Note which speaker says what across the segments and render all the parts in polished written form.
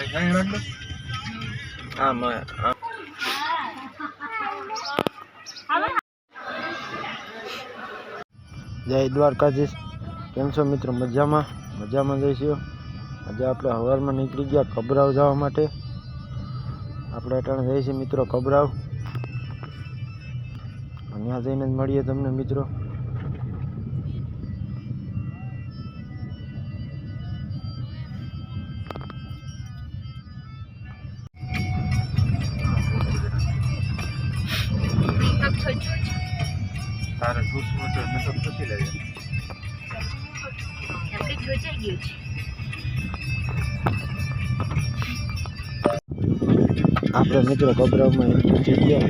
Speaker 1: જય દ્વારકાધીશ. કેમ છો મિત્રો? મજામાં જઈશું. આજે આપણે સવારમાં નીકળી ગયા કબરાવ જવા માટે. આપણે અટાણે જઈએ છીએ મિત્રો કબરાવ. ત્યાં જઈને જ મળીએ તમને મિત્રો.
Speaker 2: તારે જૂસ મોટો મેકઅપ નથી લાગે
Speaker 3: આપણે જોઈ ગયું છે.
Speaker 1: આપણે મિત્રો કબરાવમાં એન્ટ્રી થઈ ગયા.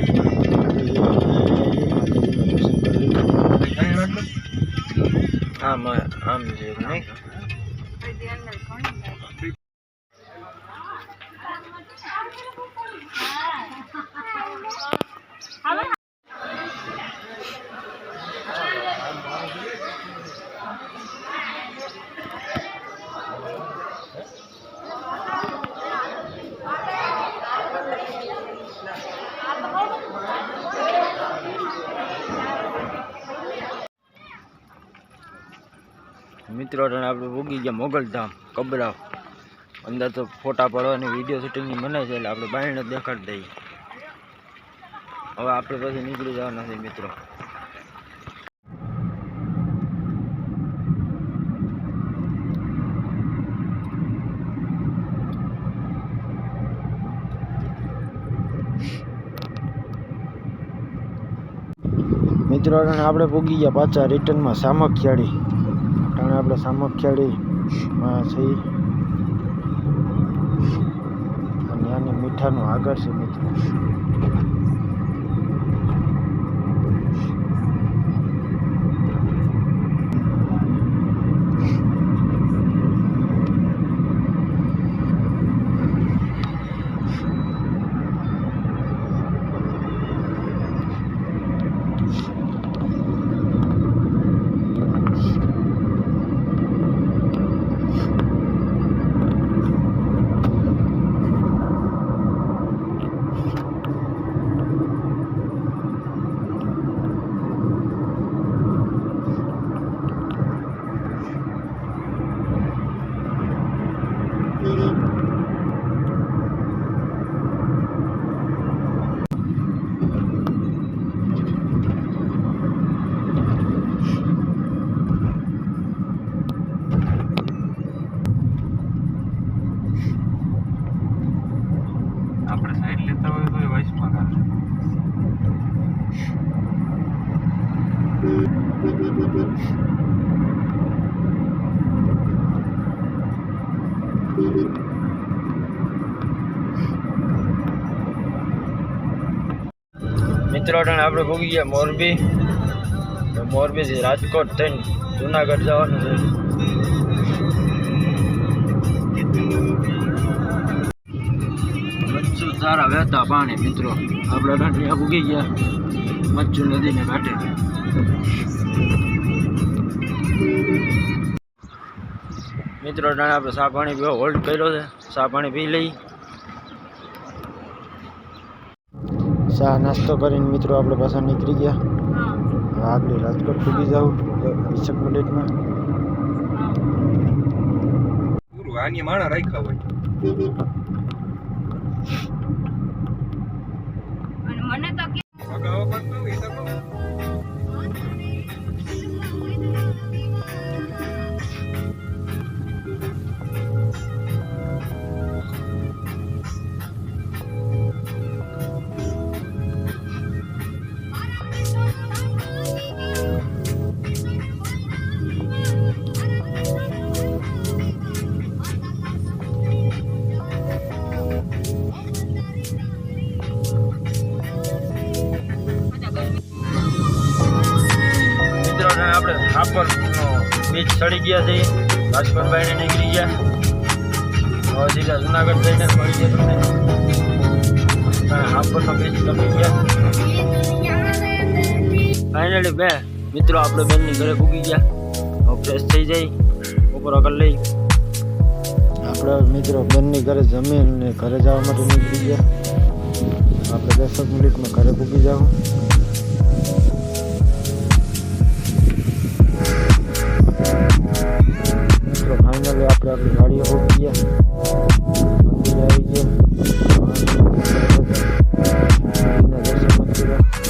Speaker 1: દર્શન કરી આમ છે નહીં. મિત્રો આપણે ઉગી ગયા મોગલધામ કબરાવ. અંદર તો ફોટા પાડવાની વિડીયો શૂટિંગની મને છે એટલે આપણે બાયણે દેખાડી દઈએ. હવે આપણે પછી નીકળી જવાના છે મિત્રો. મિત્રો આપણે પૂગી ગયા પાછા રિટર્નમાં સામખિયાળી. આપણે સામખિયાળીમાં છીએ અને આની મીઠાનું આગળ છે મિત્રો.
Speaker 2: આપણે સાઈડ લેતા હોય તો વાઇસમાં કાઢે.
Speaker 1: મિત્રો આપણે ભોગી ગયા મોરબી. મોરબીથી રાજકોટ થઈને જુનાગઢ જવાનું છે. મચ્છુ સારા વહેતા પાણી મિત્રો. આપણે ત્યાં ભૂગી ગયા મચ્છુ નદીને કાંઠે. મિત્રો આપણે ચા પાણી પીવા હોલ્ડ કર્યો છે. ચા પાણી પી લઈ. ચા નાસ્તો કરીને મિત્રો આપણે પાછા નીકળી ગયા. આગળ રાજકોટ પૂગી જાઉં 20 મિનિટમાં.
Speaker 2: પૂરું આની માણા રાખ્યા હોય
Speaker 3: અને મને તો
Speaker 2: અગાઉ કરતો હોય તો કહું.
Speaker 1: આપણે હાપરનો બીચ ચડી ગયા છીએ. રાજકોટ બાઈને નીકળી ગયા. હવે સીધા જુનાગઢ જઈને મળી ગયા તમને. હાપરનો બીચ ગમી ગયા. ફાઇનલી બે મિત્રો આપણે બેનની ઘરે પૂગી ગયા. હવે ફ્રેશ થઈ જાય, બપોર આગળ લઈ આપણે આપણે મિત્રો બેનની ઘરે જમીન ને ઘરે જવા માટે નીકળી ગયા. આપણે 10 મિનિટમાં ઘરે પૂગી જાવ. મિત્રો ફાઇનલી આપણે આપણી ગાડીઓ પૂગી ગયા, મંદિરે આવી ગયા. દર્શન કર્યા.